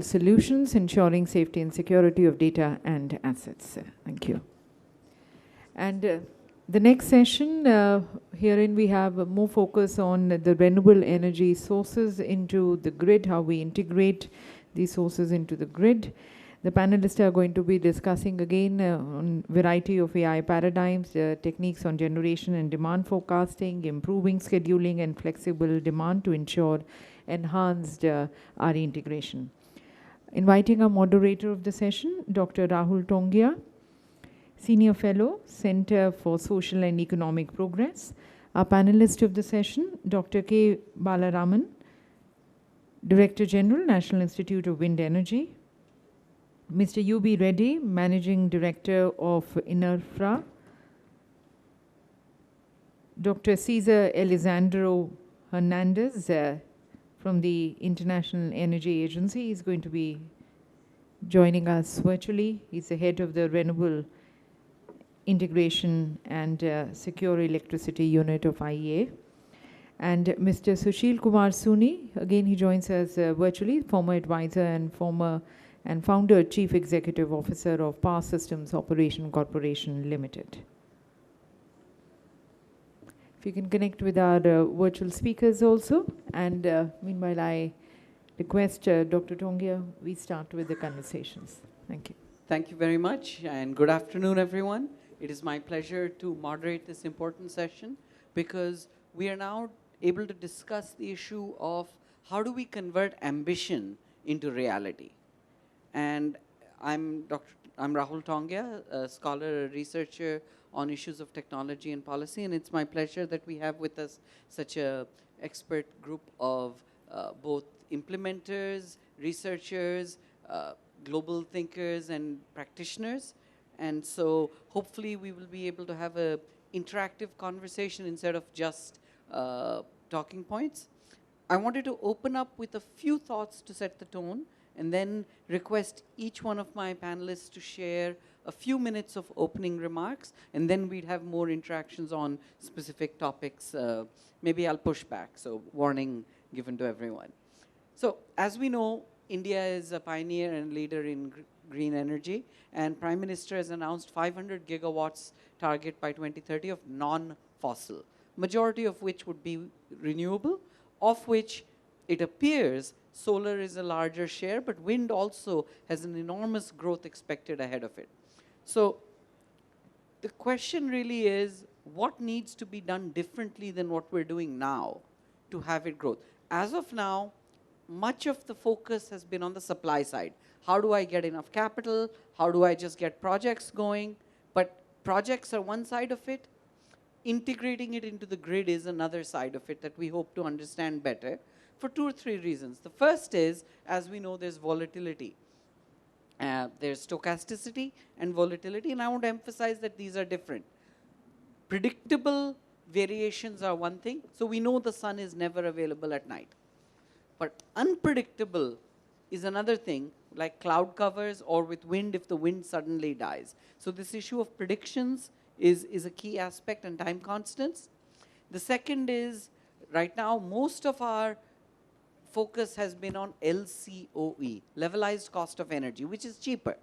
solutions, ensuring safety and security of data and assets. Thank you. And the next session, herein we have more focus on the renewable energy sources into the grid, how we integrate these sources into the grid. The panelists are going to be discussing again on variety of AI paradigms, techniques on generation and demand forecasting, improving scheduling and flexible demand to ensure enhanced RE integration. Inviting our moderator of the session, Dr. Rahul Tongia, Senior Fellow, Center for Social and Economic Progress. Our panelist of the session, Dr. K. Balaraman, Director General, National Institute of Wind Energy. Mr. U.B. Reddy, Managing Director of Enefra. Dr. Cesar Alejandro Hernandez from the International Energy Agency is going to be joining us virtually. He's the head of the Renewable Integration and Secure Electricity Unit of IEA. And Mr. Sushil Kumar Soonee, again he joins us virtually, former advisor and founder, Chief Executive Officer of Power Systems Operation Corporation Limited. If you can connect with our virtual speakers also. And meanwhile, I request Dr. Tongia, we start with the conversations. Thank you. Thank you very much, and good afternoon, everyone. It is my pleasure to moderate this important session because we are now able to discuss the issue of how do we convert ambition into reality. And I'm Rahul Tongia, a scholar, a researcher on issues of technology and policy, and it's my pleasure that we have with us such an expert group of both implementers, researchers, global thinkers, and practitioners. And so hopefully we will be able to have an interactive conversation instead of just talking points. I wanted to open up with a few thoughts to set the tone, and then request each one of my panelists to share a few minutes of opening remarks, and then we'd have more interactions on specific topics. Maybe I'll push back, so warning given to everyone. So as we know, India is a pioneer and leader in green energy, and Prime Minister has announced 500 gigawatts target by 2030 of non-fossil, majority of which would be renewable, of which it appears solar is a larger share, but wind also has an enormous growth expected ahead of it. So the question really is, what needs to be done differently than what we're doing now to have it grow? As of now, much of the focus has been on the supply side. How do I get enough capital? How do I just get projects going? But projects are one side of it. Integrating it into the grid is another side of it that we hope to understand better, for 2 or 3 reasons. The first is, as we know, there's volatility. There's stochasticity and volatility, and I want to emphasize that these are different. Predictable variations are one thing, so we know the sun is never available at night. But unpredictable is another thing, like cloud covers, or with wind if the wind suddenly dies. So this issue of predictions is a key aspect, and time constants. The second is, right now, most of our focus has been on LCOE, levelized cost of energy, which is cheaper.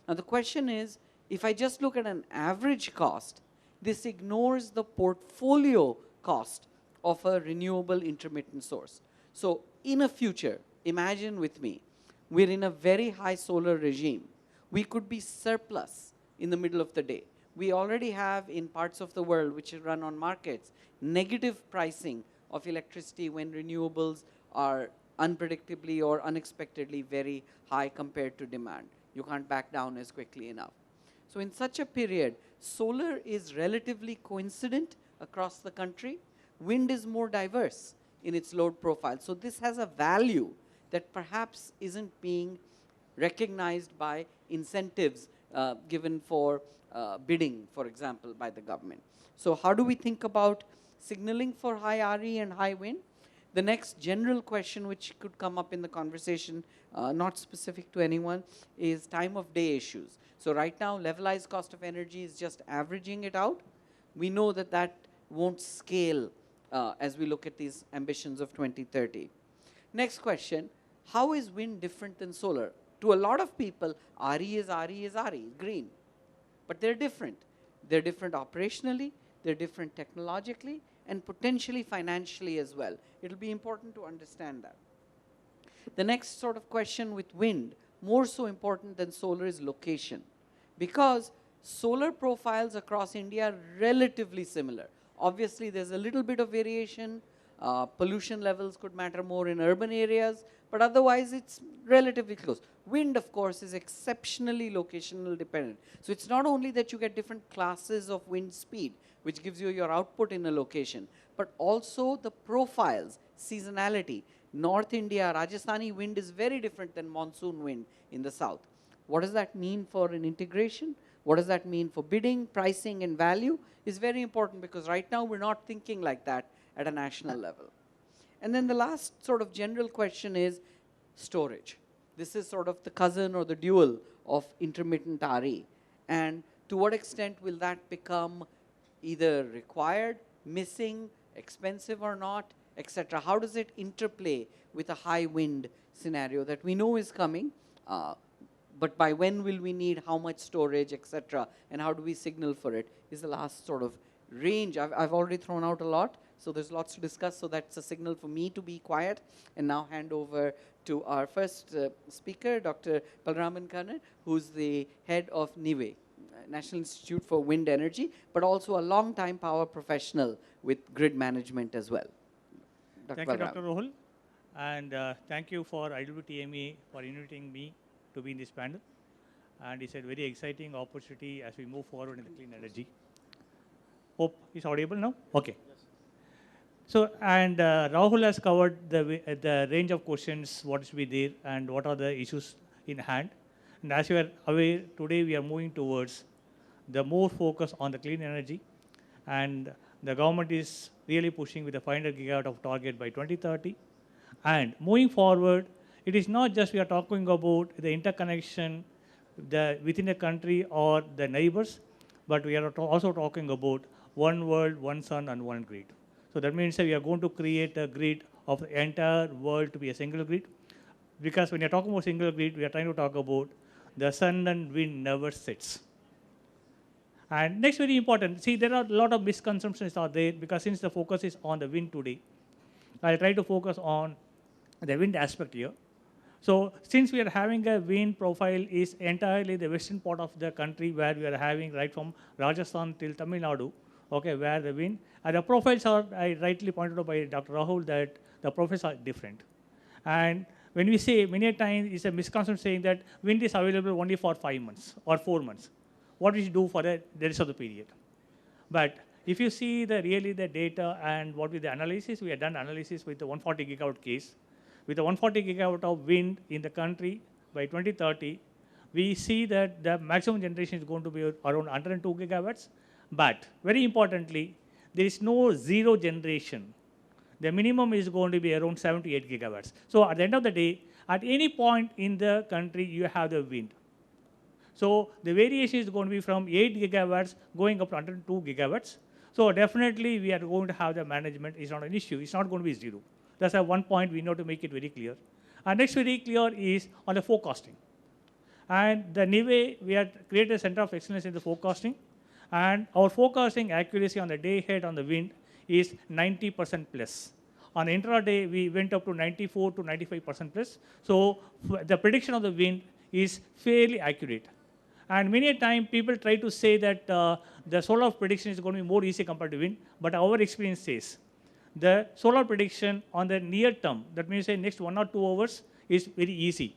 Now the question is, if I just look at an average cost, this ignores the portfolio cost of a renewable intermittent source. So in a future, imagine with me, we're in a very high solar regime. We could be surplus in the middle of the day. We already have in parts of the world which run on markets, negative pricing of electricity when renewables are unpredictably or unexpectedly very high compared to demand. You can't back down as quickly enough. So in such a period, solar is relatively coincident across the country. Wind is more diverse in its load profile. So this has a value that perhaps isn't being recognized by incentives given for bidding, for example, by the government. So how do we think about signaling for high RE and high wind? The next general question which could come up in the conversation, not specific to anyone, is time of day issues. So right now, levelized cost of energy is just averaging it out. We know that that won't scale as we look at these ambitions of 2030. Next question, how is wind different than solar? To a lot of people, RE is RE is RE, green. But they're different. They're different operationally, they're different technologically, and potentially financially as well. It'll be important to understand that. The next sort of question with wind, more so important than solar, is location. Because solar profiles across India are relatively similar. Obviously, there's a little bit of variation. Pollution levels could matter more in urban areas, but otherwise it's relatively close. Wind, of course, is exceptionally locational dependent. So it's not only that you get different classes of wind speed, which gives you your output in a location, but also the profiles, seasonality. North India, Rajasthani wind is very different than monsoon wind in the south. What does that mean for an integration? What does that mean for bidding, pricing, and value? Is very important, because right now we're not thinking like that at a national level. And then the last sort of general question is storage. This is sort of the cousin or the dual of intermittent RE. And to what extent will that become either required, missing, expensive or not, etc.? How does it interplay with a high wind scenario that we know is coming? But by when will we need how much storage, etc., and how do we signal for it, is the last sort of range. I've already thrown out a lot, so there's lots to discuss, so that's a signal for me to be quiet and now hand over to our first speaker, Dr. Balaraman, who's the head of NIWE, National Institute for Wind Energy, but also a long-time power professional with grid management as well. Thank you, Dr. Rahul, and thank you for IWTME for inviting me to be in this panel. And it's a very exciting opportunity as we move forward in the clean energy. Hope it's audible now? Okay. Yes. So, and Rahul has covered the range of questions, what should be there, and what are the issues in hand. And as you are aware, today we are moving towards the more focus on the clean energy. And the government is really pushing with a 500 gigawatt of target by 2030. And moving forward, it is not just we are talking about the interconnection within the country or the neighbors, but we are also talking about one world, one sun, and one grid. So that means that we are going to create a grid of the entire world to be a single grid. Because when you're talking about single grid, we are trying to talk about the sun and wind never sets. And next, very important, see, there are a lot of misconceptions out there, because since the focus is on the wind today, I'll try to focus on the wind aspect here. So since we are having a wind profile is entirely the western part of the country, where we are having right from Rajasthan till Tamil Nadu, okay, where the wind, and the profiles are, I rightly pointed out by Dr. Rahul, that the profiles are different. And when we say, many times it's a misconception saying that wind is available only for 5 months or 4 months. What we should do for the rest of the period. But if you see really the data and what with the analysis, we have done analysis with the 140 gigawatt case. With the 140 gigawatt of wind in the country by 2030, we see that the maximum generation is going to be around 102 gigawatts. But very importantly, there is no zero generation. The minimum is going to be around 7 to 8 gigawatts. So at the end of the day, at any point in the country, you have the wind. So the variation is going to be from 8 gigawatts going up to 102 gigawatts. So definitely we are going to have the management. It's not an issue. It's not going to be zero. That's one point we know to make it very clear. And next very clear is on the forecasting. And the NIWE, we have created a center of excellence in the forecasting. And our forecasting accuracy on the day ahead on the wind is 90% plus. On the intraday, we went up to 94 to 95% plus. So the prediction of the wind is fairly accurate. And many a time people try to say that the solar prediction is going to be more easy compared to wind, but our experience says the solar prediction on the near term, that means the next 1 or 2 hours, is very easy.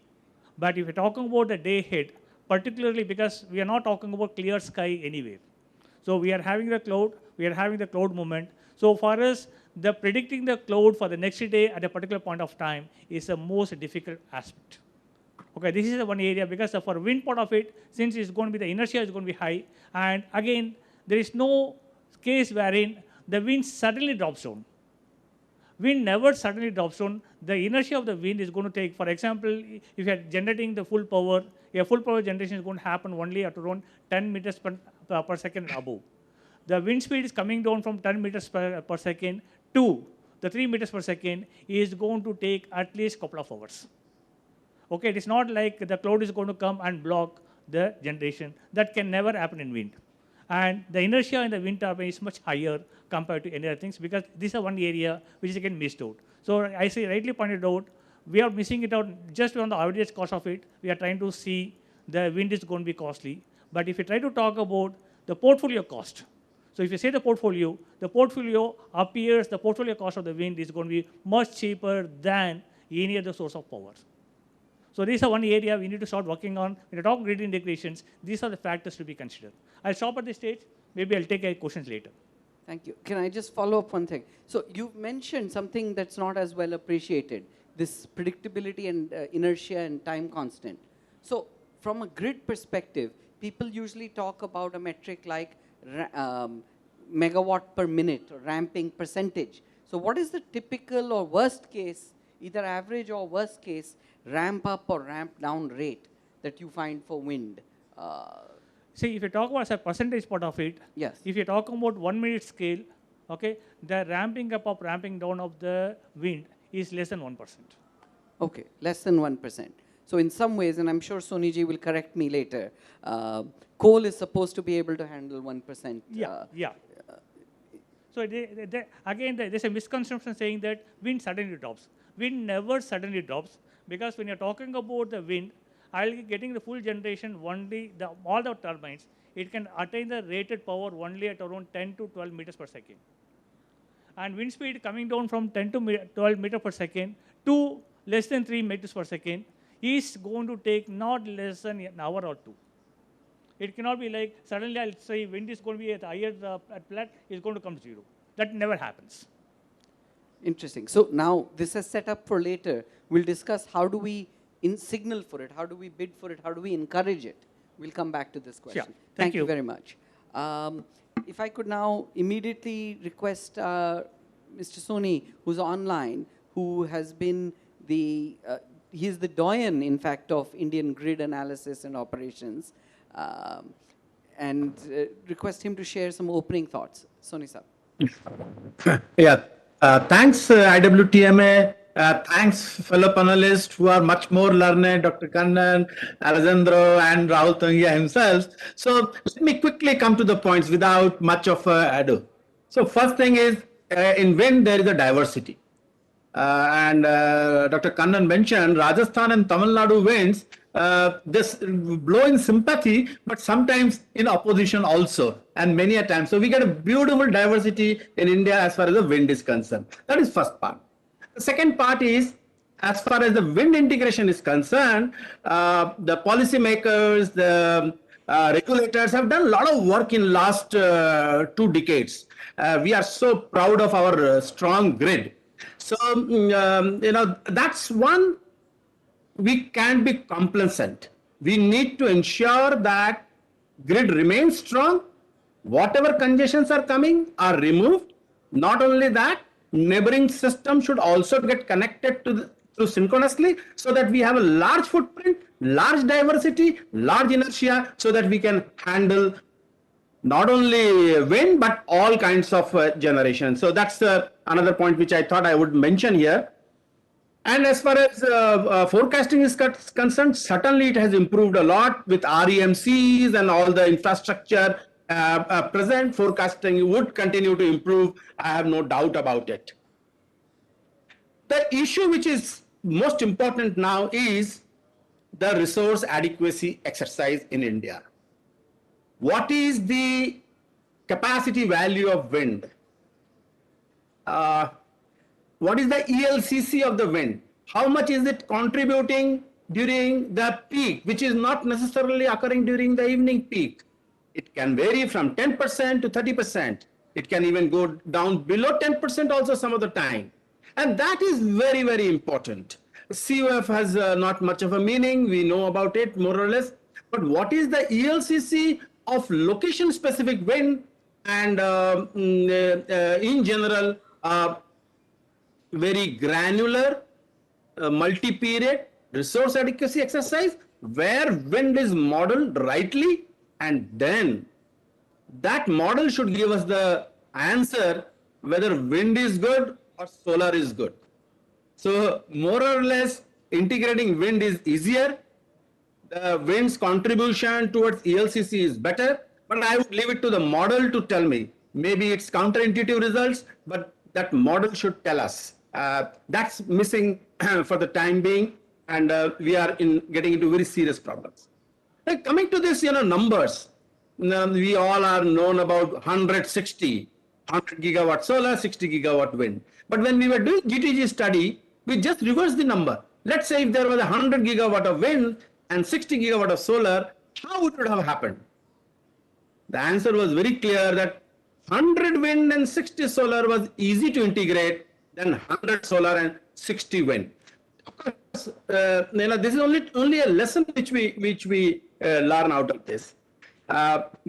But if you're talking about the day ahead, particularly because we are not talking about clear sky anywhere. So we are having the cloud, we are having the cloud movement. So for us, the predicting the cloud for the next day at a particular point of time is the most difficult aspect. Okay, this is the one area, because for wind part of it, since it's going to be the inertia is going to be high, and again, there is no case wherein the wind suddenly drops down. Wind never suddenly drops down. The inertia of the wind is going to take, for example, if you are generating the full power, a full power generation is going to happen only at around 10 meters per second above. The wind speed is coming down from 10 meters per second to the 3 meters per second is going to take at least a couple of hours. Okay, it is not like the cloud is going to come and block the generation. That can never happen in wind. And the inertia in the wind turbine is much higher compared to any other things because this is one area which is again missed out. So I say rightly pointed out, we are missing it out just on the average cost of it. We are trying to see the wind is going to be costly. But if you try to talk about the portfolio cost, so if you say the portfolio appears, the portfolio cost of the wind is going to be much cheaper than any other source of power. So this is one area we need to start working on. When you talk grid integrations, these are the factors to be considered. I'll stop at this stage. Maybe I'll take questions later. Thank you. Can I just follow up one thing? So you've mentioned something that's not as well appreciated, this predictability and inertia and time constant. So from a grid perspective, people usually talk about a metric like megawatt per minute or ramping percentage. So what is the typical or worst case, either average or worst case, ramp up or ramp down rate that you find for wind? See, if you talk about a percentage part of it, yes. If you talk about 1 minute scale, okay, the ramping up or ramping down of the wind is less than 1%. Okay, less than 1%. So in some ways, and I'm sure Soonee ji will correct me later, coal is supposed to be able to handle 1%. Yeah. So again, there's a misconception saying that wind suddenly drops. Wind never suddenly drops because when you're talking about the wind, I'll be getting the full generation only, all the turbines, it can attain the rated power only at around 10 to 12 meters per second. And wind speed coming down from 10 to 12 meters per second to less than 3 meters per second is going to take not less than an hour or two. It cannot be like suddenly I'll say wind is going to be at higher at flat, it's going to come to zero. That never happens. Interesting. So now this is set up for later. We'll discuss how do we signal for it, how do we bid for it, how do we encourage it. We'll come back to this question. Sure. Thank you very much. If I could now immediately request Mr. Soonee, who's online, who has been he's the doyen, in fact, of Indian grid analysis and operations, and request him to share some opening thoughts. Soonee sir. Yeah. Thanks, IWTMA. Thanks, fellow panelists who are much more learned, Dr. Kannan, Alejandro, and Rahul Tongia himself. So let me quickly come to the points without much of ado. So first thing is, in wind, there is a diversity. And Dr. Kannan mentioned Rajasthan and Tamil Nadu winds, this blow in sympathy, but sometimes in opposition also, and many a time. So we get a beautiful diversity in India as far as the wind is concerned. That is first part. The second part is, as far as the wind integration is concerned, the policymakers, the regulators have done a lot of work in last 2 decades. We are so proud of our strong grid. So, that's one, we can be complacent. We need to ensure that grid remains strong. Whatever congestions are coming are removed. Not only that, neighboring system should also get connected to synchronously so that we have a large footprint, large diversity, large inertia so that we can handle not only wind but all kinds of generation. So that's another point which I thought I would mention here. And as far as forecasting is concerned, certainly it has improved a lot with REMCs and all the infrastructure. Present forecasting would continue to improve. I have no doubt about it. The issue which is most important now is the resource adequacy exercise in India. What is the capacity value of wind? What is the ELCC of the wind? How much is it contributing during the peak, which is not necessarily occurring during the evening peak? It can vary from 10% to 30%. It can even go down below 10% also some of the time. And that is very, very important. COF has not much of a meaning. We know about it more or less. But what is the ELCC of location-specific wind and in general, very granular, multi-period resource adequacy exercise where wind is modeled rightly, and then that model should give us the answer whether wind is good or solar is good. So more or less, integrating wind is easier. The wind's contribution towards ELCC is better, but I would leave it to the model to tell me. Maybe it's counterintuitive results, but that model should tell us. That's missing for the time being, and we are getting into very serious problems. Coming to this, numbers, we all are known about 160, 100 gigawatt solar, 60 gigawatt wind. But when we were doing GTG study, we just reversed the number. Let's say if there was 100 gigawatt of wind and 60 gigawatt of solar, how would it have happened? The answer was very clear that 100 wind and 60 solar was easy to integrate than 100 solar and 60 wind. Of course, this is only a lesson which we learn out of this.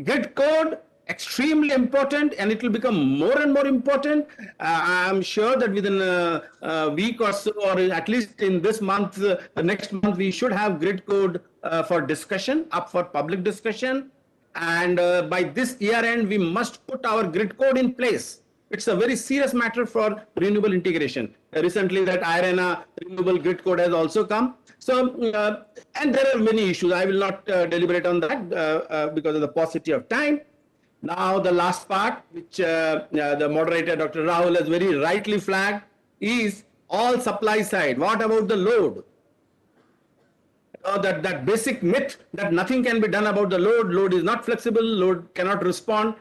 Grid code, extremely important, and it will become more and more important. I'm sure that within a week or so, or at least in this month, next month, we should have grid code for discussion, up for public discussion. And by this year end, we must put our grid code in place. It's a very serious matter for renewable integration. Recently, that IRENA renewable grid code has also come. So, and there are many issues. I will not deliberate on that because of the paucity of time. Now, the last part, which the moderator, Dr. Rahul, has very rightly flagged, is all supply side. What about the load? That basic myth that nothing can be done about the load, load is not flexible, load cannot respond,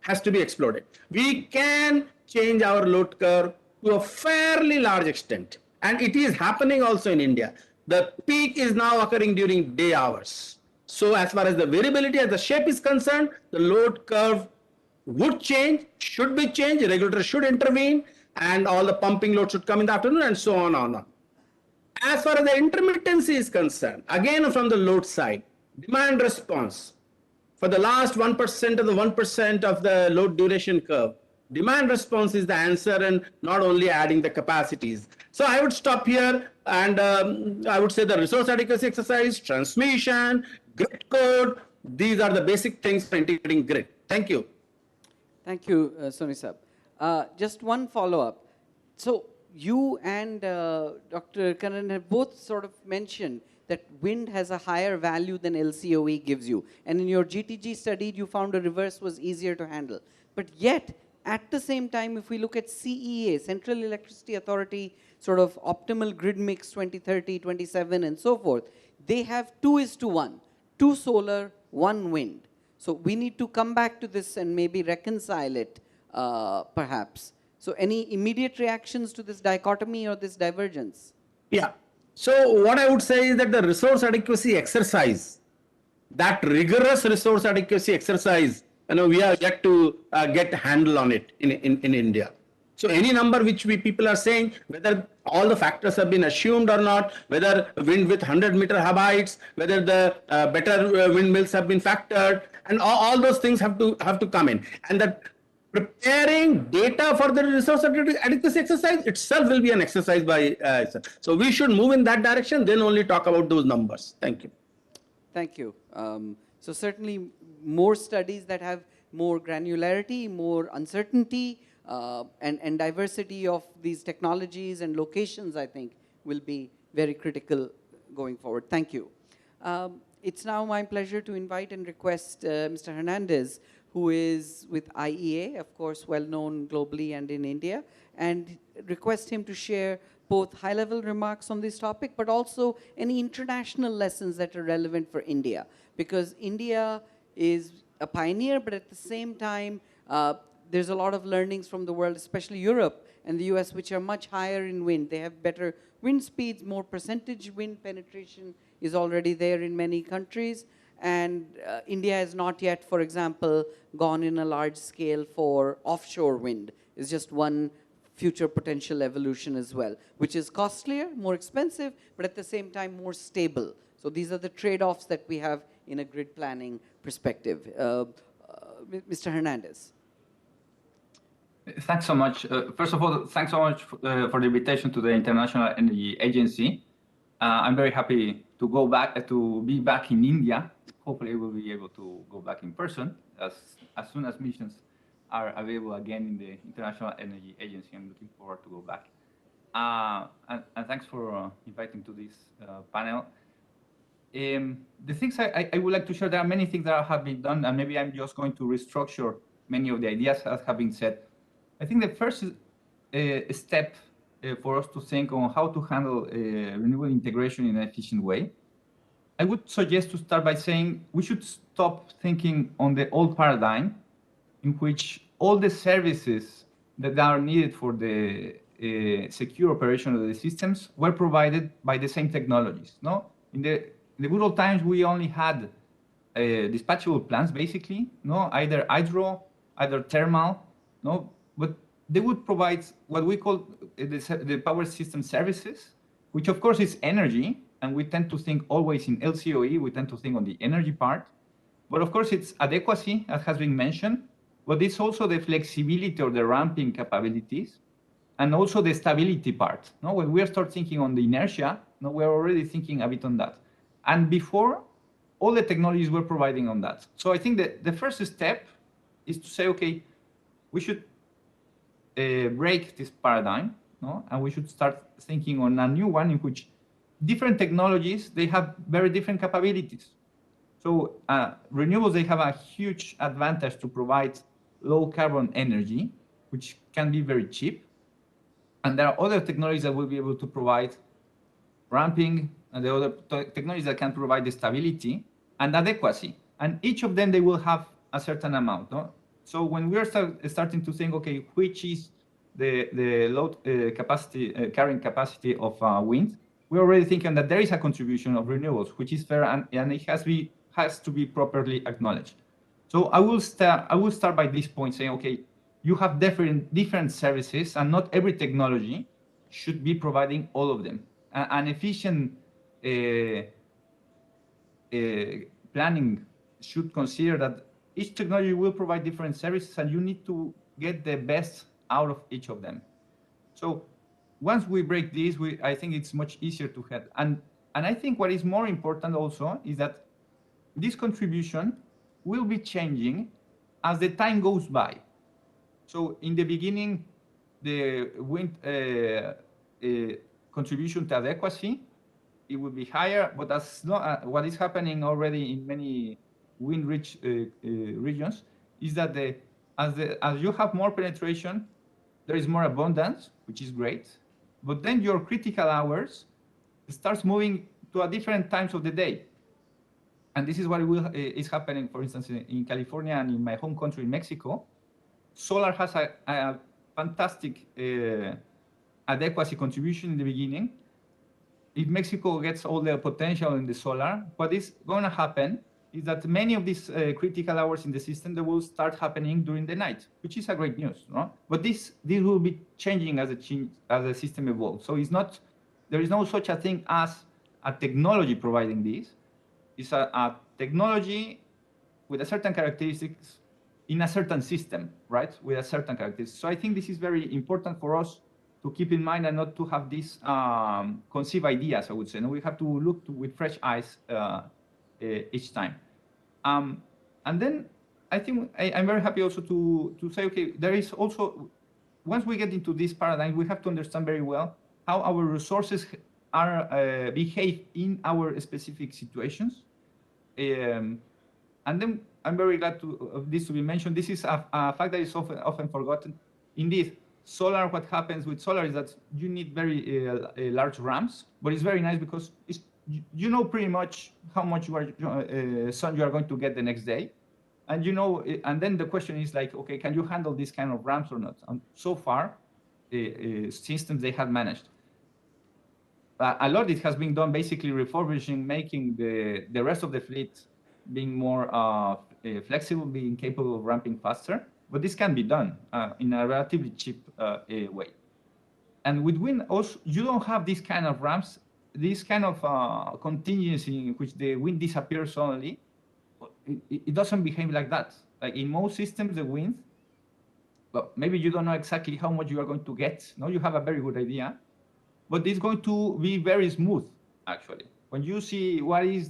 has to be exploded. We can change our load curve to a fairly large extent, and it is happening also in India. The peak is now occurring during day hours. So as far as the variability, as the shape is concerned, the load curve would change, should be changed, the regulator should intervene, and all the pumping load should come in the afternoon, and so on and on. As far as the intermittency is concerned, again from the load side, demand response. For the last 1% of the 1% of the load duration curve, demand response is the answer, and not only adding the capacities. So I would stop here, and I would say the resource adequacy exercise, transmission, grid code, these are the basic things for integrating grid. Thank you. Thank you, Soonee sir. Just one follow-up. So you and Dr. Kannan have both sort of mentioned that wind has a higher value than LCOE gives you. And in your GTG study, you found a reverse was easier to handle. But yet, at the same time, if we look at CEA, Central Electricity Authority, sort of optimal grid mix 2030, 27, and so forth, they have 2:1, 2 solar, 1 wind. So we need to come back to this and maybe reconcile it, perhaps. So any immediate reactions to this dichotomy or this divergence? Yeah. So what I would say is that the resource adequacy exercise, that rigorous resource adequacy exercise, we are yet to get a handle on it in India. So any number which people are saying, whether all the factors have been assumed or not, whether wind with 100-meter hub heights, whether the better windmills have been factored, and all those things have to come in. And that preparing data for the resource adequacy exercise itself will be an exercise by so we should move in that direction, then only talk about those numbers. Thank you. Thank you. So certainly more studies that have more granularity, more uncertainty, and diversity of these technologies and locations, I think, will be very critical going forward. Thank you. It's now my pleasure to invite and request Mr. Hernandez, who is with IEA, of course, well known globally and in India, and request him to share both high-level remarks on this topic, but also any international lessons that are relevant for India. Because India is a pioneer, but at the same time, there's a lot of learnings from the world, especially Europe and the US, which are much higher in wind. They have better wind speeds, more percentage wind penetration is already there in many countries. And India has not yet, for example, gone in a large scale for offshore wind. It's just one future potential evolution as well, which is costlier, more expensive, but at the same time more stable. So these are the trade-offs that we have in a grid planning perspective. Mr. Hernandez. Thanks so much. First of all, thanks so much for the invitation to the International Energy Agency. I'm very happy to be back in India. Hopefully, we'll be able to go back in person as soon as missions are available again in the International Energy Agency. I'm looking forward to go back. And thanks for inviting to this panel. The things I would like to share, there are many things that have been done, and maybe I'm just going to restructure many of the ideas that have been said. I think the first step for us to think on how to handle renewable integration in an efficient way, I would suggest to start by saying we should stop thinking on the old paradigm in which all the services that are needed for the secure operation of the systems were provided by the same technologies. No, in the good old times, we only had dispatchable plants, basically. No, either hydro, either thermal. No, but they would provide what we call the power system services, which of course is energy, and we tend to think always in LCOE. We tend to think on the energy part, but of course it's adequacy, as has been mentioned. But it's also the flexibility or the ramping capabilities, and also the stability part. No, when we start thinking on the inertia, no, we're already thinking a bit on that. And before, all the technologies were providing on that. So I think that the first step is to say, okay, we should break this paradigm, no, and we should start thinking on a new one in which different technologies, they have very different capabilities. So renewables, they have a huge advantage to provide low carbon energy, which can be very cheap. And there are other technologies that will be able to provide ramping, and the other technologies that can provide the stability and adequacy. And each of them, they will have a certain amount. No? So when we are starting to think, okay, which is the load capacity, carrying capacity of wind, we're already thinking that there is a contribution of renewables, which is fair, and it has to be properly acknowledged. So I will start by this point, saying, okay, you have different services, and not every technology should be providing all of them. An efficient planning should consider that each technology will provide different services, and you need to get the best out of each of them. So once we break this, I think it's much easier to head. And I think what is more important also is that this contribution will be changing as the time goes by. So in the beginning, the wind contribution to adequacy, it will be higher, but that's not what is happening already in many wind-rich regions, is that as you have more penetration, there is more abundance, which is great, but then your critical hours starts moving to a different times of the day. And this is what is happening, for instance, in California and in my home country, Mexico. Solar has a fantastic adequacy contribution in the beginning. If Mexico gets all the potential in the solar, what is going to happen is that many of these critical hours in the system, they will start happening during the night, which is a great news, no? But this will be changing as the system evolves. So there is no such a thing as a technology providing this. It's a technology with a certain characteristics in a certain system, right? With a certain characteristics. So I think this is very important for us to keep in mind, and not to have these conceived ideas, I would say. No, we have to look with fresh eyes each time. And then I think I'm very happy also to say, okay, there is also, once we get into this paradigm, we have to understand very well how our resources are behave in our specific situations. And then I'm very glad of this to be mentioned. This is a fact that is often forgotten. Indeed, solar, what happens with solar is that you need very large ramps, but it's very nice because you know pretty much how much sun you are going to get the next day. And and then the question is like, okay, can you handle this kind of ramps or not? And so far, systems they have managed. A lot it has been done, basically refurbishing, making the rest of the fleet being more flexible, being capable of ramping faster. But this can be done in a relatively cheap way. And with wind, also, you don't have this kind of ramps, this kind of contingency in which the wind disappears suddenly. It doesn't behave like that. Like in most systems, the wind, well, maybe you don't know exactly how much you are going to get. No, you have a very good idea, but it's going to be very smooth, actually. When you see what is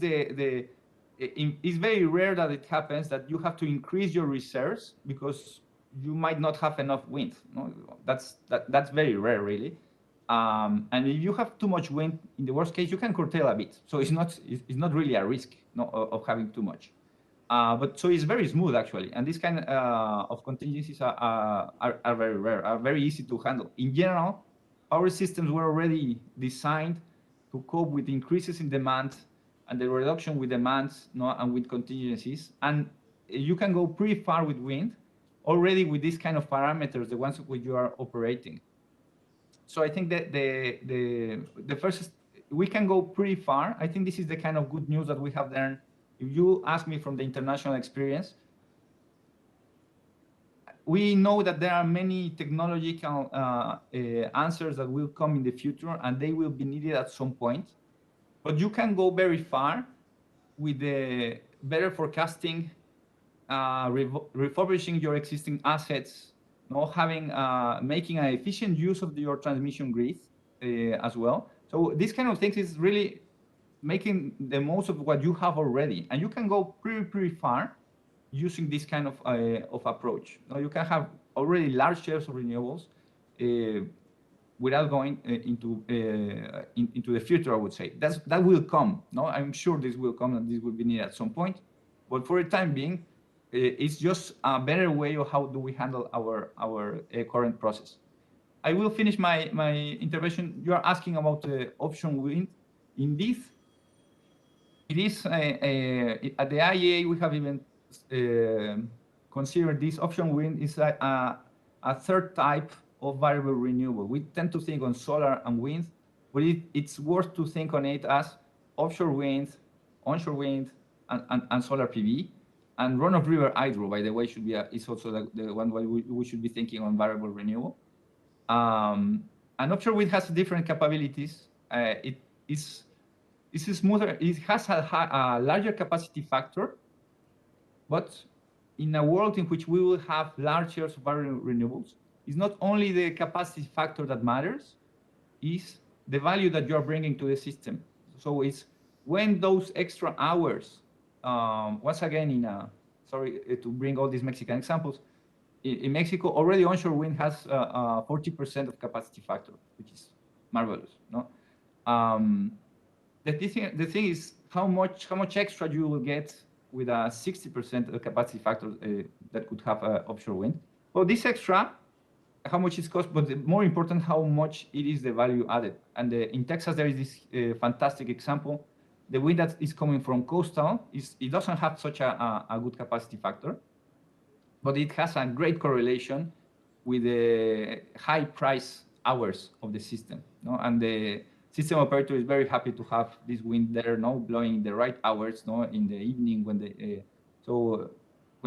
it's very rare that it happens that you have to increase your reserves because you might not have enough wind. No? That's very rare, really. And if you have too much wind, in the worst case, you can curtail a bit. So it's not really a risk of having too much. But so it's very smooth actually, and this kind of contingencies are very rare, are very easy to handle. In general, our systems were already designed to cope with increases in demand and the reduction with demands, and with contingencies. And you can go pretty far with wind already with these kind of parameters, the ones which you are operating. So I think that the first, we can go pretty far. I think this is the kind of good news that we have learned. If you ask me from the international experience, we know that there are many technological answers that will come in the future, and they will be needed at some point. But you can go very far with the better forecasting, refurbishing your existing assets, making an efficient use of your transmission grid as well. So this kind of things is really making the most of what you have already, and you can go pretty far using this kind of approach. You can have already large shares of renewables without going into the future. I would say that will come. I'm sure this will come, and this will be needed at some point. But for the time being, it's just a better way of how do we handle our current process. I will finish my intervention. You are asking about the offshore wind. Indeed, it is at the IEA we have even considered this offshore wind is a third type of variable renewable. We tend to think on solar and wind, but it's worth to think on it as offshore wind, onshore wind, and solar PV. And run-of-river hydro, by the way, is also the one we should be thinking on variable renewable. And offshore wind has different capabilities. It is smoother. It has a larger capacity factor, but in a world in which we will have large shares of variable renewables, it's not only the capacity factor that matters, it's the value that you're bringing to the system. So it's when those extra hours, once again, sorry to bring all these Mexican examples, in Mexico, already onshore wind has 40% of capacity factor, which is marvelous. The thing is how much extra you will get with a 60% capacity factor that could have offshore wind. Well, this extra, how much it costs, but more important, how much it is the value added. And in Texas, there is this fantastic example. The wind that is coming from coastal, it doesn't have such a good capacity factor, but it has a great correlation with the high price hours of the system. And the system operator is very happy to have this wind there, blowing the right hours, in the evening when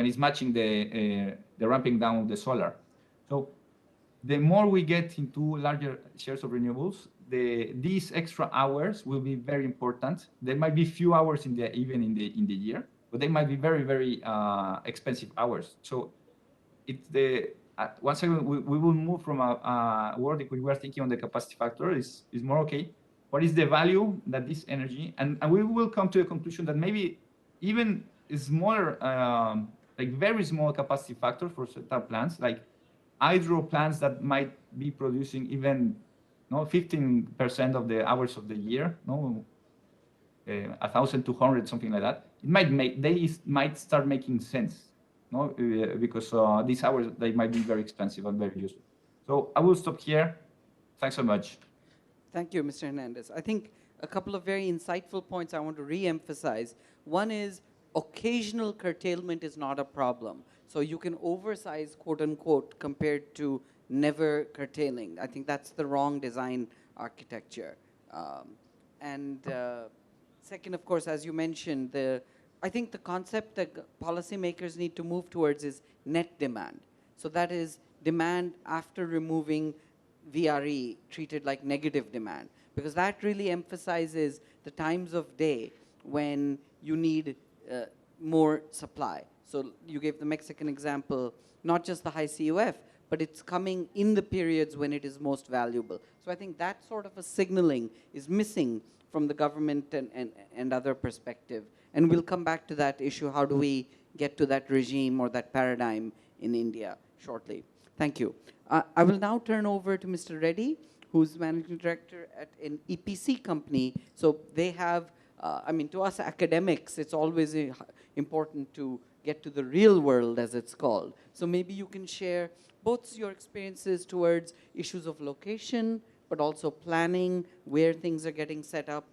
it's matching the ramping down of the solar. So the more we get into larger shares of renewables, these extra hours will be very important. There might be few hours even in the year, but they might be very, very expensive hours. So it's once again, we will move from a world in which we are thinking on the capacity factor is more okay. What is the value that this energy, and we will come to a conclusion that maybe even smaller, like very small capacity factor for certain plants, like hydro plants that might be producing even 15% of the hours of the year, 1,200, something like that. They might start making sense, because these hours, they might be very expensive and very useful. So I will stop here. Thanks so much. Thank you, Mr. Hernandez. I think a couple of very insightful points I want to re-emphasize. One is occasional curtailment is not a problem. So you can oversize, quote unquote, compared to never curtailing. I think that's the wrong design architecture. Second, of course, as you mentioned, I think the concept that policymakers need to move towards is net demand. So that is demand after removing VRE treated like negative demand, because that really emphasizes the times of day when you need more supply. So you gave the Mexican example, not just the high CUF, but it's coming in the periods when it is most valuable. So I think that sort of a signaling is missing from the government and other perspective. And we'll come back to that issue. How do we get to that regime or that paradigm in India shortly? Thank you. I will now turn over to Mr. Reddy, who's managing director at an EPC company. So they have, I mean, to us academics, it's always important to get to the real world, as it's called. So maybe you can share both your experiences towards issues of location, but also planning, where things are getting set up.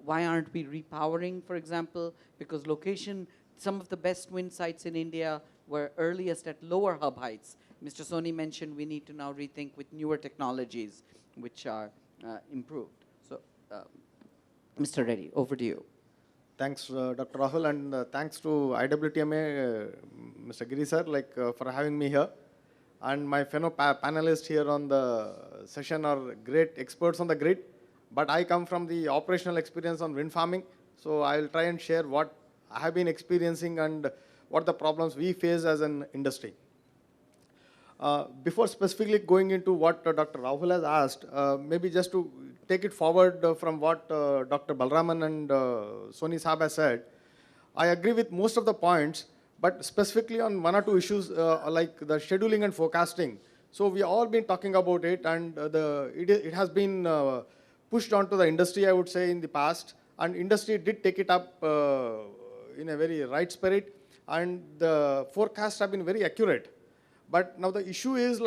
Why aren't we repowering, for example? Because location, some of the best wind sites in India were earliest at lower hub heights. Mr. Soonee mentioned we need to now rethink with newer technologies which are improved. So, Mr. Reddy, over to you. Thanks, Dr. Rahul, and thanks to IWTMA, Mr. Giri sir, for having me here. And my fellow panelists here on the session are great experts on the grid, but I come from the operational experience on wind farming, so I'll try and share what I have been experiencing and what the problems we face as an industry. Before specifically going into what Dr. Rahul has asked, maybe just to take it forward from what Dr. Balaraman and Soonee Saab has said, I agree with most of the points, but specifically on one or two issues like the scheduling and forecasting. So we all been talking about it, and it has been pushed onto the industry, I would say, in the past, and industry did take it up in a very right spirit, and the forecasts have been very accurate. But now the issue is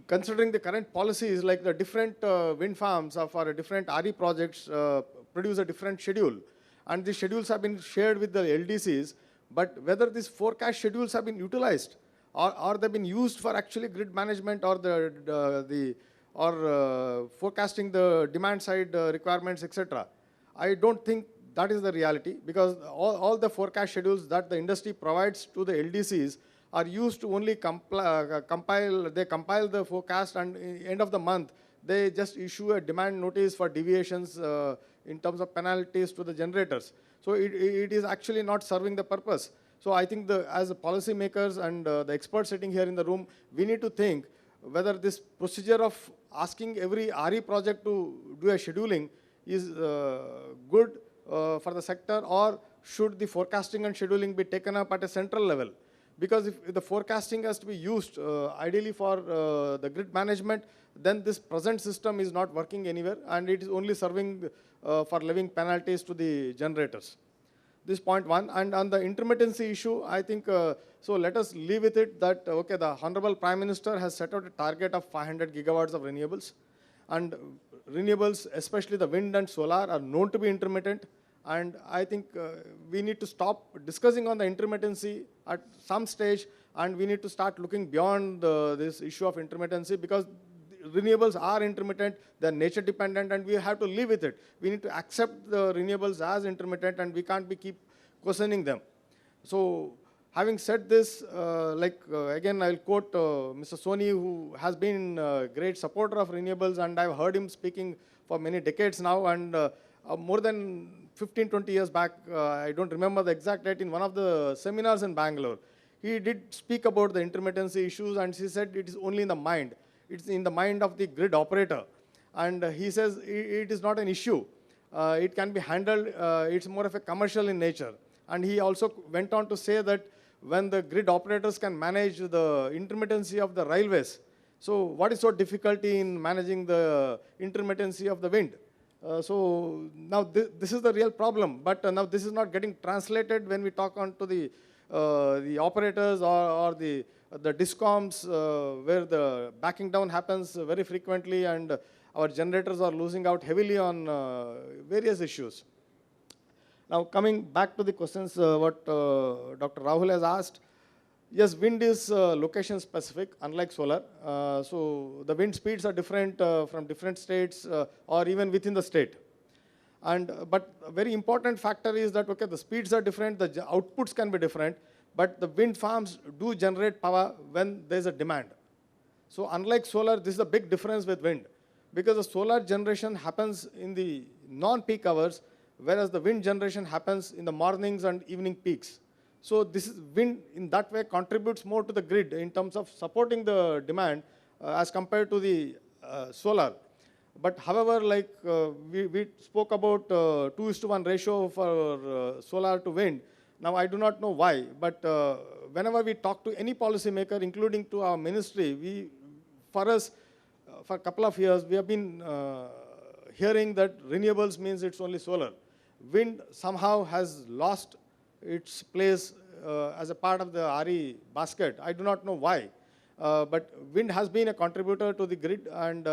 considering the current policies, like the different wind farms for different RE projects produce a different schedule. And the schedules have been shared with the LDCs, but whether these forecast schedules have been utilized or they've been used for actually grid management or forecasting the demand side requirements, etc. I don't think that is the reality, because all the forecast schedules that the industry provides to the LDCs are used to only compile the forecast, and at the end of the month, they just issue a demand notice for deviations in terms of penalties to the generators. So it is actually not serving the purpose. So I think as policy makers and the experts sitting here in the room, we need to think whether this procedure of asking every RE project to do a scheduling is good for the sector, or should the forecasting and scheduling be taken up at a central level? Because if the forecasting has to be used ideally for the grid management, then this present system is not working anywhere, and it is only serving for levying penalties to the generators. This point one. And on the intermittency issue, I think, so let us leave with it that, okay, the Honorable Prime Minister has set out a target of 500 gigawatts of renewables. And renewables, especially the wind and solar, are known to be intermittent. And I think we need to stop discussing on the intermittency at some stage, and we need to start looking beyond this issue of intermittency, because renewables are intermittent, they're nature dependent, and we have to live with it. We need to accept the renewables as intermittent, and we can't keep questioning them. So having said this, again, I'll quote Mr. Soonee, who has been a great supporter of renewables, and I've heard him speaking for many decades now, and more than 15, 20 years back, I don't remember the exact date, in one of the seminars in Bangalore, he did speak about the intermittency issues, and he said it is only in the mind. It's in the mind of the grid operator. And he says it is not an issue. It can be handled, it's more of a commercial in nature. And he also went on to say that when the grid operators can manage the intermittency of the railways, so what is so difficulty in managing the intermittency of the wind? So now this is the real problem, but now this is not getting translated when we talk on to the operators or the discoms, where the backing down happens very frequently, and our generators are losing out heavily on various issues. Now coming back to the questions what Dr. Rahul has asked, yes, wind is location specific, unlike solar. So the wind speeds are different from different states or even within the state. But a very important factor is that, okay, the speeds are different, the outputs can be different, but the wind farms do generate power when there's a demand. So unlike solar, this is a big difference with wind, because the solar generation happens in the non-peak hours, whereas the wind generation happens in the mornings and evening peaks. So this is wind in that way contributes more to the grid in terms of supporting the demand as compared to the solar. But however, like we spoke about 2:1 ratio for solar to wind. Now I do not know why, but whenever we talk to any policymaker, including to our ministry, we for us, for a couple of years, we have been hearing that renewables means it's only solar. Wind somehow has lost its place as a part of the RE basket. I do not know why. But wind has been a contributor to the grid, and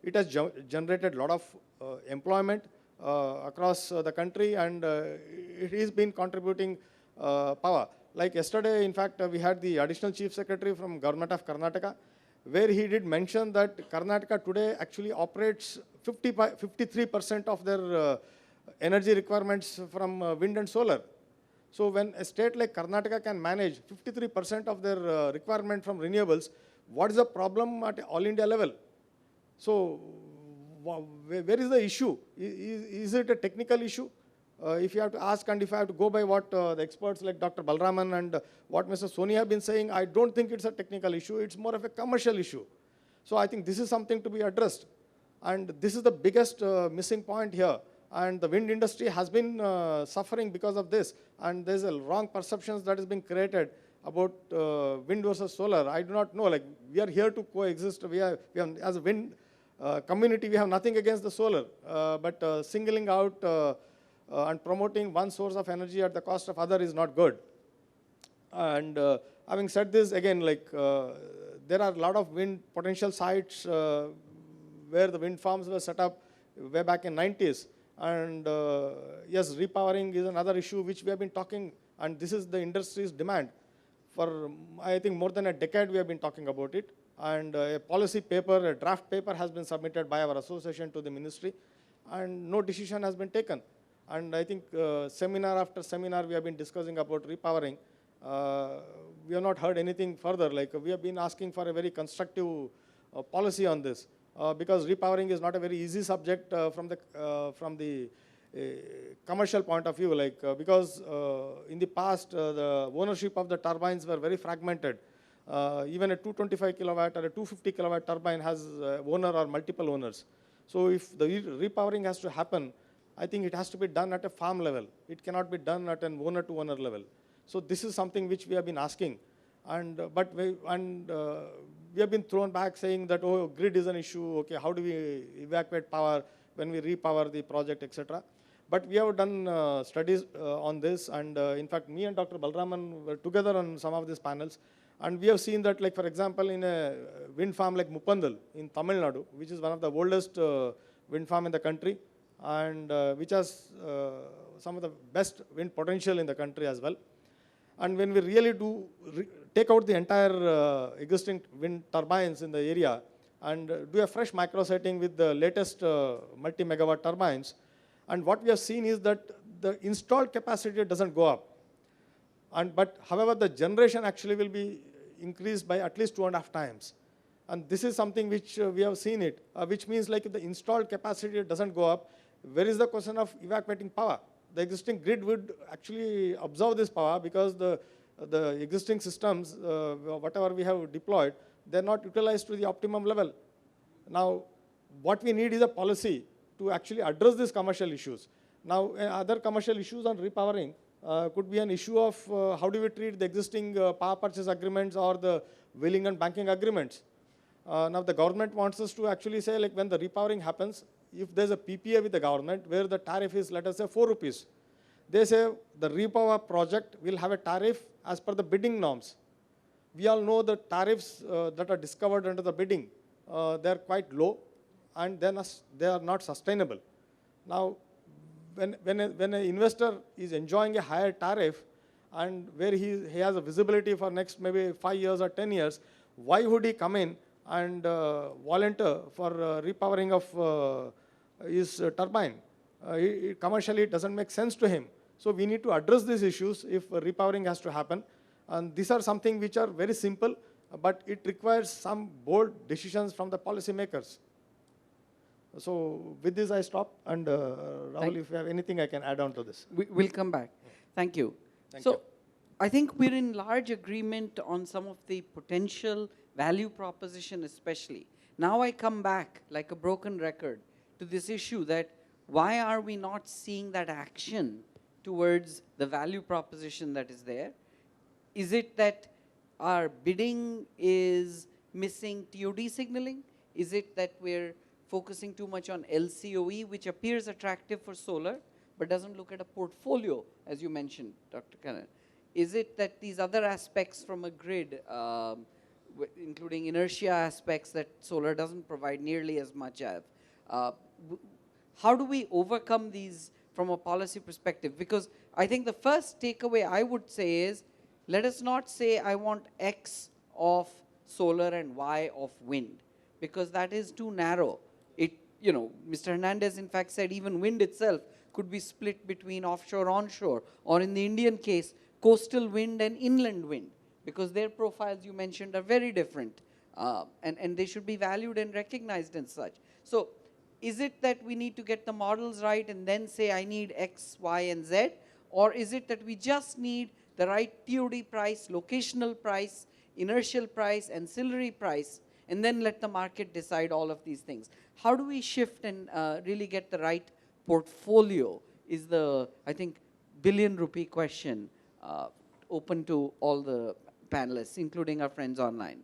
it has generated a lot of employment across the country, and it has been contributing power. Like yesterday, in fact, we had the additional chief secretary from government of Karnataka, where he did mention that Karnataka today actually operates 53% of their energy requirements from wind and solar. So when a state like Karnataka can manage 53% of their requirement from renewables, what is the problem at all India level? So where is the issue? Is it a technical issue? If you have to ask, and if I have to go by what the experts like Dr. Balaraman and what Mr. Soonee have been saying, I don't think it's a technical issue. It's more of a commercial issue. So I think this is something to be addressed. And this is the biggest missing point here. And the wind industry has been suffering because of this. And there's a wrong perceptions that is being created about wind versus solar. I do not know. Like, we are here to coexist. We have as a wind community, we have nothing against the solar. But singling out and promoting one source of energy at the cost of other is not good. And having said this, again, like there are a lot of wind potential sites where the wind farms were set up way back in 90s. And yes, repowering is another issue which we have been talking, and this is the industry's demand. For, I think, more than a decade we have been talking about it. And a policy paper, a draft paper has been submitted by our association to the ministry, and no decision has been taken. And I think seminar after seminar we have been discussing about repowering. We have not heard anything further. Like, we have been asking for a very constructive policy on this. Because repowering is not a very easy subject from the commercial point of view, like because in the past the ownership of the turbines were very fragmented. Even a 225 kilowatt or a 250 kilowatt turbine has owner or multiple owners. So if the repowering has to happen, I think it has to be done at a farm level. It cannot be done at an owner to owner level. So this is something which we have been asking, and we have been thrown back saying that, oh, grid is an issue, okay, how do we evacuate power when we repower the project, etc. But we have done studies on this, and in fact, me and Dr. Balaraman were together on some of these panels, and we have seen that, like, for example, in a wind farm like Muppandal in Tamil Nadu, which is one of the oldest wind farm in the country, and which has some of the best wind potential in the country as well. And when we really do take out the entire existing wind turbines in the area and do a fresh microsetting with the latest multi-megawatt turbines, and what we have seen is that the installed capacity doesn't go up. But however, the generation actually will be increased by at least 2.5 times. And this is something which we have seen it, which means, like, if the installed capacity doesn't go up, where is the question of evacuating power? The existing grid would actually absorb this power, because the existing systems, whatever we have deployed, they're not utilized to the optimum level. Now, what we need is a policy to actually address these commercial issues. Now, other commercial issues on repowering could be an issue of how do we treat the existing power purchase agreements or the wheeling and banking agreements. Now, the government wants us to actually say, like, when the repowering happens, if there's a PPA with the government where the tariff is, let us say, 4 rupees, they say the repower project will have a tariff as per the bidding norms. We all know the tariffs that are discovered under the bidding, they're quite low, and they are not sustainable. Now, when an investor is enjoying a higher tariff, and where he has a visibility for next maybe 5 years or 10 years, why would he come in and volunteer for repowering of his turbine? Commercially, it doesn't make sense to him. So we need to address these issues if repowering has to happen. And these are something which are very simple, but it requires some bold decisions from the policymakers. So with this, I stop. And Rahul, if you have anything, I can add on to this. We'll come back. Thank you. Thank you. I think we're in large agreement on some of the potential value proposition especially. Now I come back like a broken record to this issue that why are we not seeing that action towards the value proposition that is there? Is it that our bidding is missing TOD signaling? Is it that we're focusing too much on LCOE, which appears attractive for solar, but doesn't look at a portfolio, as you mentioned, Dr. Kannan? Is it that these other aspects from a grid, including inertia aspects that solar doesn't provide nearly as much of? How do we overcome these from a policy perspective? Because I think the first takeaway I would say is, let us not say I want X of solar and Y of wind, because that is too narrow. Mr. Hernandez in fact said even wind itself could be split between offshore, onshore, or in the Indian case, coastal wind and inland wind, because their profiles you mentioned are very different, and they should be valued and recognized and such. So is it that we need to get the models right and then say I need X, Y, and Z? Or is it that we just need the right TOD price, locational price, inertial price, ancillary price, and then let the market decide all of these things? How do we shift and really get the right portfolio is the, I think, billion-rupee question open to all the panelists, including our friends online.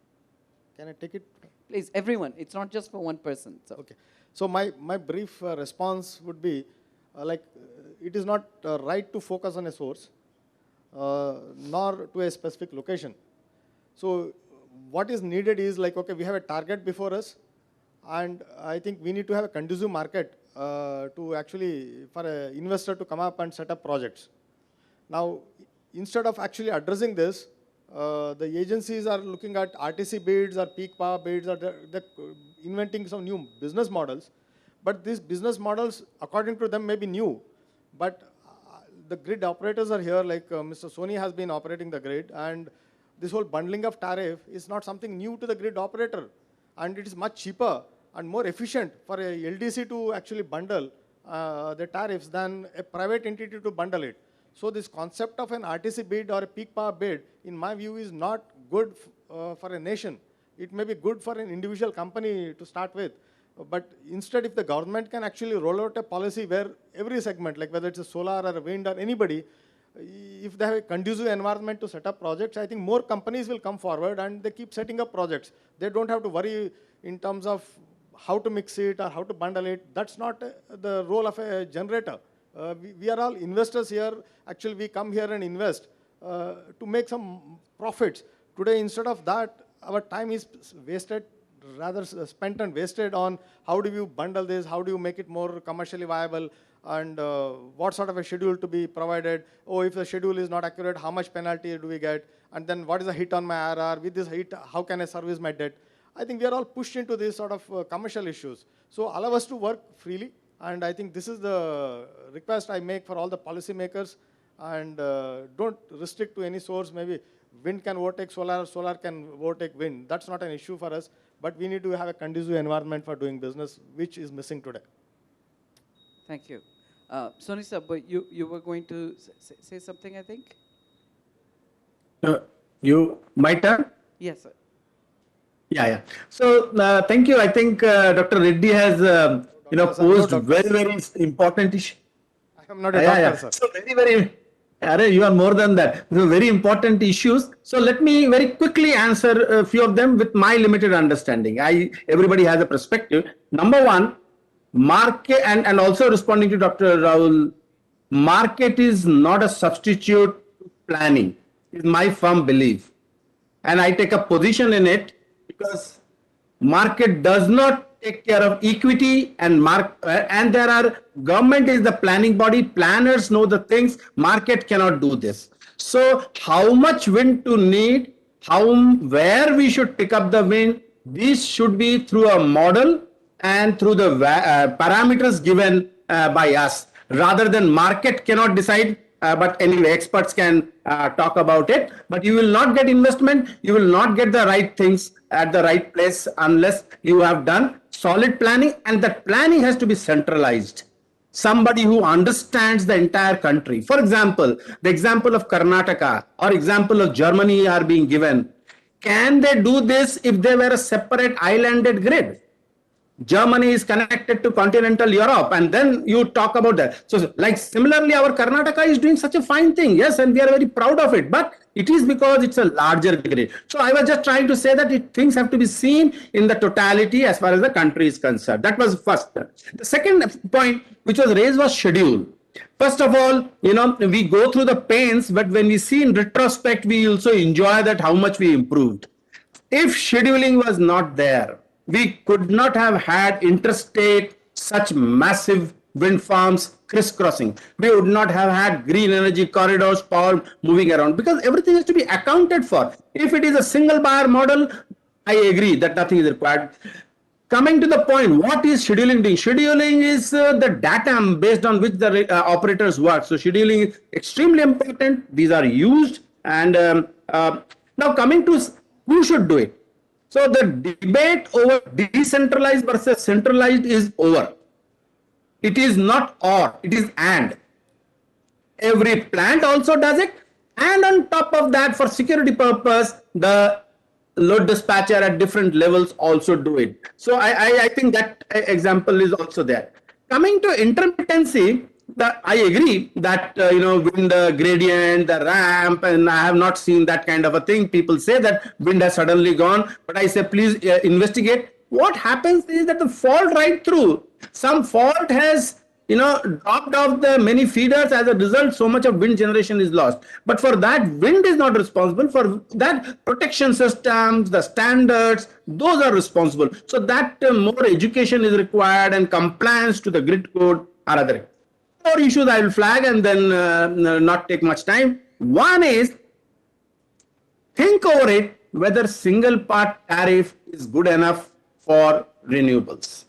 Can I take it? Please, everyone. It's not just for one person. So. Okay. So my brief response would be, it is not right to focus on a source, nor to a specific location. So what is needed is okay, we have a target before us, and I think we need to have a conducive market to actually, for an investor to come up and set up projects. Now, instead of actually addressing this, the agencies are looking at RTC bids or peak power bids, or they're inventing some new business models. But these business models, according to them, may be new. But the grid operators are here, Mr. Soonee has been operating the grid, and this whole bundling of tariff is not something new to the grid operator. And it is much cheaper and more efficient for a LDC to actually bundle the tariffs than a private entity to bundle it. So this concept of an RTC bid or a peak power bid, in my view, is not good for a nation. It may be good for an individual company to start with. But instead, if the government can actually roll out a policy where every segment, like whether it's a solar or a wind or anybody, if they have a conducive environment to set up projects, I think more companies will come forward and they keep setting up projects. They don't have to worry in terms of how to mix it or how to bundle it. That's not the role of a generator. We are all investors here. Actually, we come here and invest to make some profits. Today, instead of that, our time is wasted, rather spent and wasted on how do you bundle this, how do you make it more commercially viable, and what sort of a schedule to be provided. Oh, if the schedule is not accurate, how much penalty do we get? And then what is the hit on my IRR? With this hit, how can I service my debt? I think we are all pushed into these sort of commercial issues. So allow us to work freely. And I think this is the request I make for all the policymakers. And don't restrict to any source. Maybe wind can overtake solar, solar can overtake wind. That's not an issue for us. But we need to have a conducive environment for doing business, which is missing today. Thank you. Soonee sir, but you were going to say something, I think? My turn? Yes, sir. Yeah. So thank you. I think Dr. Reddy has posed very important issue. I am not a doctor, sir. So you are more than that. So very important issues. So let me very quickly answer a few of them with my limited understanding. Everybody has a perspective. Number one, market, and also responding to Dr. Rahul, market is not a substitute to planning, is my firm belief. And I take a position in it because market does not take care of equity, and there are, government is the planning body, planners know the things, market cannot do this. So how much wind to need, where we should pick up the wind, this should be through a model and through the parameters given by us, rather than market cannot decide. But anyway, experts can talk about it. But you will not get investment, you will not get the right things at the right place unless you have done solid planning, and that planning has to be centralized. Somebody who understands the entire country. For example, the example of Karnataka or example of Germany are being given. Can they do this if they were a separate islanded grid? Germany is connected to continental Europe, and then you talk about that. So like similarly, our Karnataka is doing such a fine thing, yes, and we are very proud of it. But It is because it's a larger grid. So I was just trying to say that things have to be seen in the totality as far as the country is concerned. That was first. The second point which was raised was schedule. First of all, we go through the pains, but when we see in retrospect, we also enjoy that how much we improved. If scheduling was not there, we could not have had interstate such massive wind farms crisscrossing. We would not have had green energy corridors, power moving around, because everything has to be accounted for. If it is a single buyer model, I agree that nothing is required. Coming to the point, what is scheduling doing? Scheduling is the data based on which the operators work. So scheduling is extremely important. These are used. And now coming to who should do it. So the debate over decentralized versus centralized is over. It is not or, it is and. Every plant also does it. And on top of that, for security purpose, the load dispatcher at different levels also do it. So I think that example is also there. Coming to intermittency, I agree that, wind gradient, the ramp, and I have not seen that kind of a thing. People say that wind has suddenly gone, but I say, please investigate. What happens is that the fault right through, some fault has, dropped off the many feeders. As a result, so much of wind generation is lost. But for that, wind is not responsible. For that, protection systems, the standards, those are responsible. So that more education is required and compliance to the grid code are other. More issues I will flag and then not take much time. One is, think over it whether single part tariff is good enough for renewables.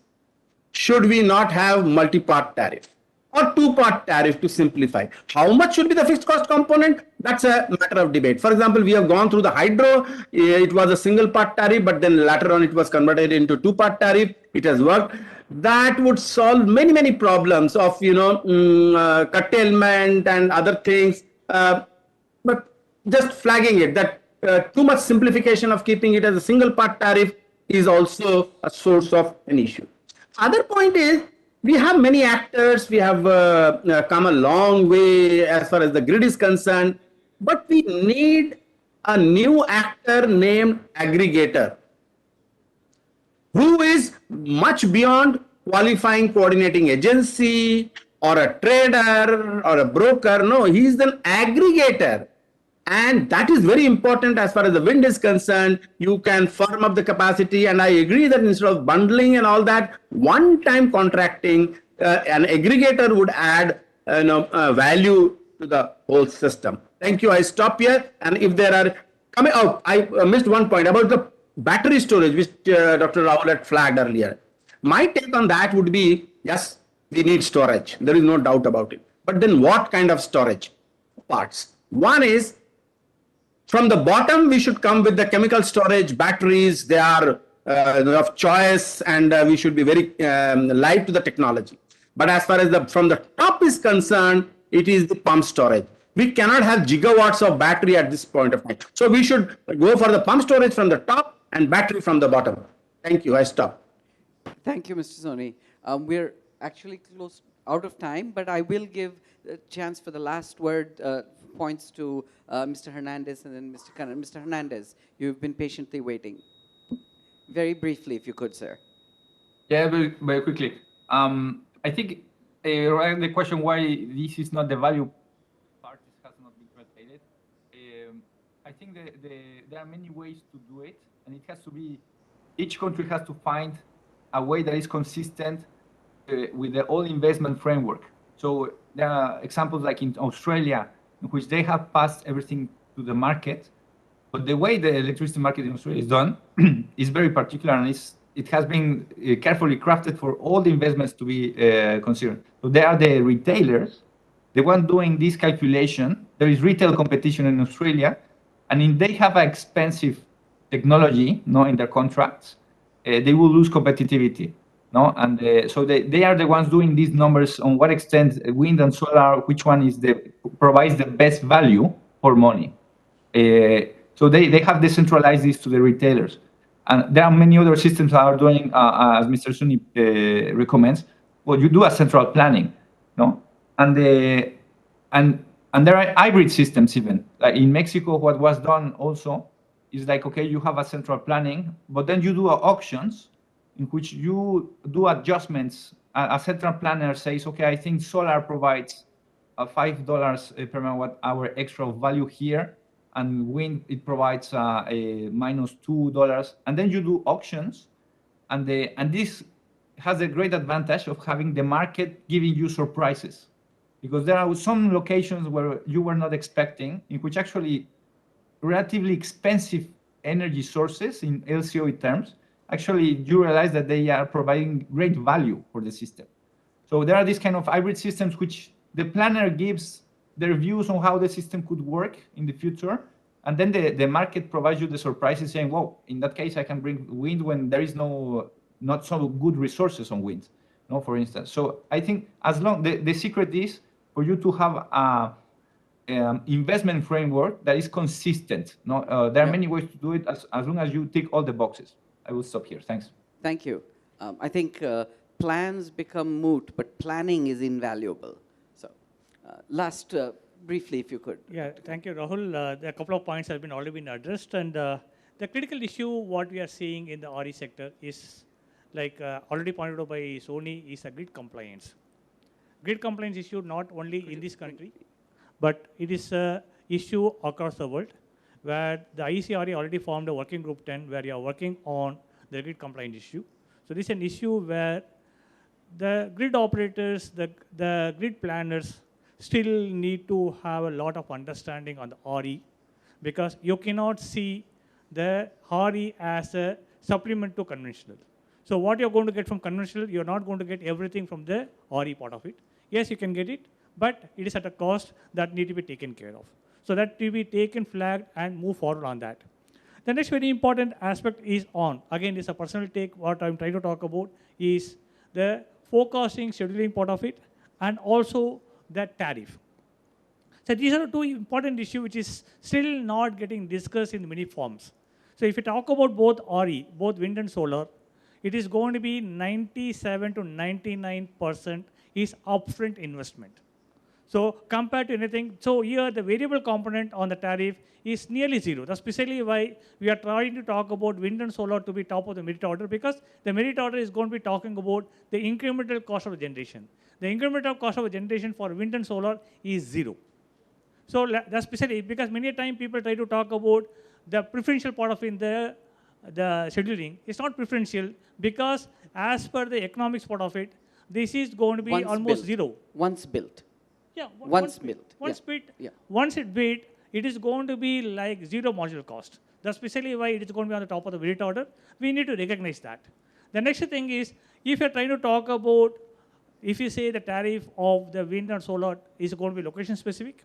Should we not have multi-part tariff or two-part tariff to simplify? How much should be the fixed cost component? That's a matter of debate. For example, we have gone through the hydro. It was a single-part tariff, but then later on it was converted into two-part tariff. It has worked. That would solve many, many problems of, curtailment and other things. But just flagging it, that too much simplification of keeping it as a single-part tariff is also a source of an issue. Other point is, we have many actors, we have come a long way as far as the grid is concerned, but we need a new actor named aggregator, who is much beyond qualifying coordinating agency or a trader or a broker. No, he is an aggregator. And that is very important as far as the wind is concerned. You can firm up the capacity. And I agree that instead of bundling and all that, one-time contracting, an aggregator would add value to the whole system. Thank you. I stop here. And if there are coming out, I missed one point about the battery storage, which Dr. Rahul had flagged earlier. My take on that would be, yes, we need storage. There is no doubt about it. But then what kind of storage? Parts. One is, from the bottom, we should come with the chemical storage batteries. They are of choice, and we should be very live to the technology. But as far as from the top is concerned, it is the pump storage. We cannot have gigawatts of battery at this point of time. So we should go for the pump storage from the top and battery from the bottom. Thank you. I stop. Thank you, Mr. Soonee. We're actually close out of time, but I will give a chance for the last word points to Mr. Hernandez and then Mr. Kannan. Mr. Hernandez, you've been patiently waiting. Very briefly, if you could, sir. Yeah, very, very quickly. I think the question why this is not the value part has not been translated. I think there are many ways to do it, and it has to be, each country has to find a way that is consistent with the all investment framework. So there are examples like in Australia, in which they have passed everything to the market, but the way the electricity market in Australia is done is very particular, and it has been carefully crafted for all the investments to be considered. So they are the retailers, the one doing this calculation. There is retail competition in Australia, and if they have an expensive technology, in their contracts, they will lose competitivity. And so they are the ones doing these numbers on what extent wind and solar, which one is provides the best value for money. So they have decentralized this to the retailers. And there are many other systems that are doing, as Mr. Soonee recommends, well, you do a central planning, and And there are hybrid systems even. Like in Mexico, what was done also is like, okay, you have a central planning, but then you do auctions in which you do adjustments. A central planner says, okay, I think solar provides $5 per megawatt hour extra value here, and wind, it provides a minus $2. And then you do auctions, and this has a great advantage of having the market giving you surprises, because there are some locations where you were not expecting, in which actually relatively expensive energy sources in LCOE terms, actually you realize that they are providing great value for the system. So there are these kind of hybrid systems which the planner gives their views on how the system could work in the future, and then the market provides you the surprises saying, well, in that case, I can bring wind when there is not so good resources on wind, no, for instance. So I think as long, the secret is for you to have a investment framework that is consistent. No, there are many ways to do it as long as you tick all the boxes. I will stop here. Thanks. Thank you. I think plans become moot, but planning is invaluable. So last, briefly, if you could. Yeah, thank you, Rahul. There are a couple of points have already been addressed, and the critical issue what we are seeing in the RE sector is, like already pointed out by Soonee, is a grid compliance. Grid compliance issue not only in this country, but it is an issue across the world, where the IECRE already formed a working group 10, where you are working on the grid compliance issue. So this is an issue where the grid operators, the grid planners still need to have a lot of understanding on the RE, because you cannot see the RE as a supplement to conventional. So what you're going to get from conventional, you're not going to get everything from the RE part of it. Yes, you can get it, but it is at a cost that need to be taken care of. So that to be taken, flagged, and move forward on that. The next very important aspect is on, again, this is a personal take, what I'm trying to talk about is the forecasting, scheduling part of it, and also the tariff. So these are two important issues which is still not getting discussed in many forms. So if you talk about both RE, both wind and solar, it is going to be 97 to 99% is upfront investment. So compared to anything, so here the variable component on the tariff is nearly zero. That's precisely why we are trying to talk about wind and solar to be top of the merit order, because the merit order is going to be talking about the incremental cost of generation. The incremental cost of generation for wind and solar is zero. So that's precisely because many times people try to talk about the preferential part of in the scheduling. It's not preferential because as per the economics part of it, this is going to be almost zero. Once built. Yeah, once built. Once it built, it is going to be like zero marginal cost. That's specifically why it is going to be on the top of the merit order. We need to recognize that. The next thing is, if you're trying to talk about, if you say the tariff of the wind and solar is going to be location specific,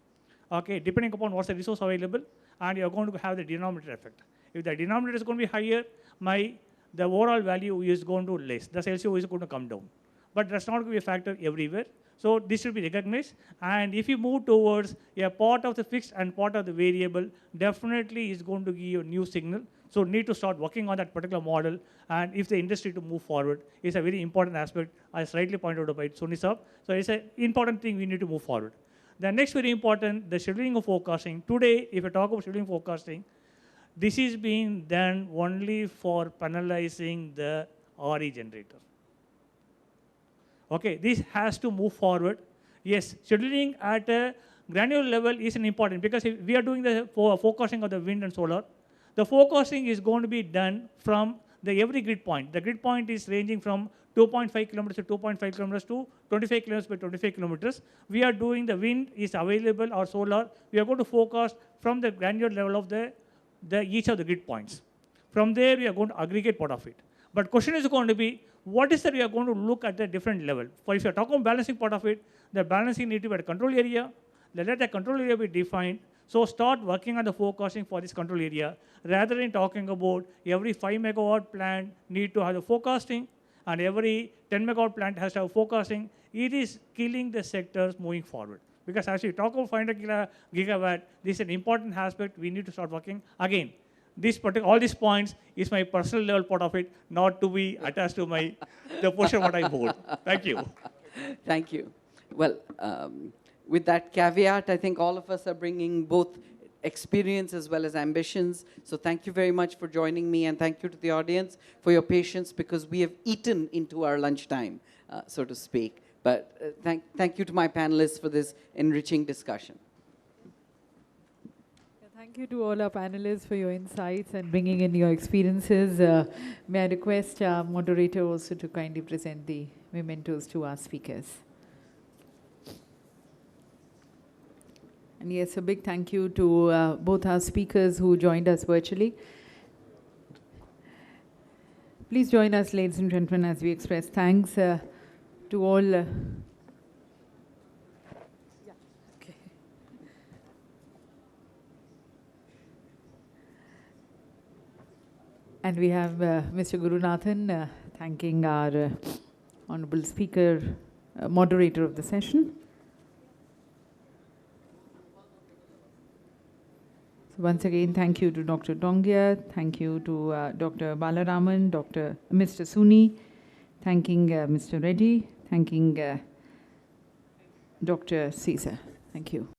okay, depending upon what's the resource available, and you're going to have the denominator effect. If the denominator is going to be higher, the overall value is going to less. The LCO is going to come down. But that's not going to be a factor everywhere. So this should be recognized. And if you move towards a part of the fixed and part of the variable, definitely is going to give you a new signal. So need to start working on that particular model. And if the industry to move forward is a very important aspect, as rightly pointed out by Soonee sir. So it's an important thing we need to move forward. The next very important, the scheduling of forecasting. Today, if you talk about scheduling forecasting, this is being done only for penalizing the RE generator. Okay, this has to move forward. Yes, scheduling at a granular level is important because if we are doing the forecasting of the wind and solar, the forecasting is going to be done from the every grid point. The grid point is ranging from 2.5 kilometers to 2.5 kilometers to 25 kilometers by 25 kilometers. We are doing the wind is available or solar. We are going to forecast from the granular level of each of the grid points. From there, we are going to aggregate part of it. But question is going to be, what is that we are going to look at the different level? For if you are talking about balancing part of it, the balancing need to be at a control area. Let the control area be defined. So start working on the forecasting for this control area, rather than talking about every 5 megawatt plant need to have the forecasting, and every 10 megawatt plant has to have forecasting. It is killing the sectors moving forward. Because as we talk about 500 gigawatt, this is an important aspect we need to start working. Again, all these points is my personal level part of it, not to be attached to the portion what I hold. Thank you. Thank you. Well, with that caveat, I think all of us are bringing both experience as well as ambitions. So thank you very much for joining me, and thank you to the audience for your patience, because we have eaten into our lunchtime, so to speak. But thank you to my panelists for this enriching discussion. Thank you to all our panelists for your insights and bringing in your experiences. May I request our moderator also to kindly present the mementos to our speakers. And yes, a big thank you to both our speakers who joined us virtually. Please join us, ladies and gentlemen, as we express thanks to all. And we have Mr. Gurunathan thanking our honorable speaker, moderator of the session. So once again, thank you to Dr. Tongia, thank you to Dr. Balaraman, Mr. Soonee, thanking Mr. Reddy, thanking Dr. Cesar. Thank you.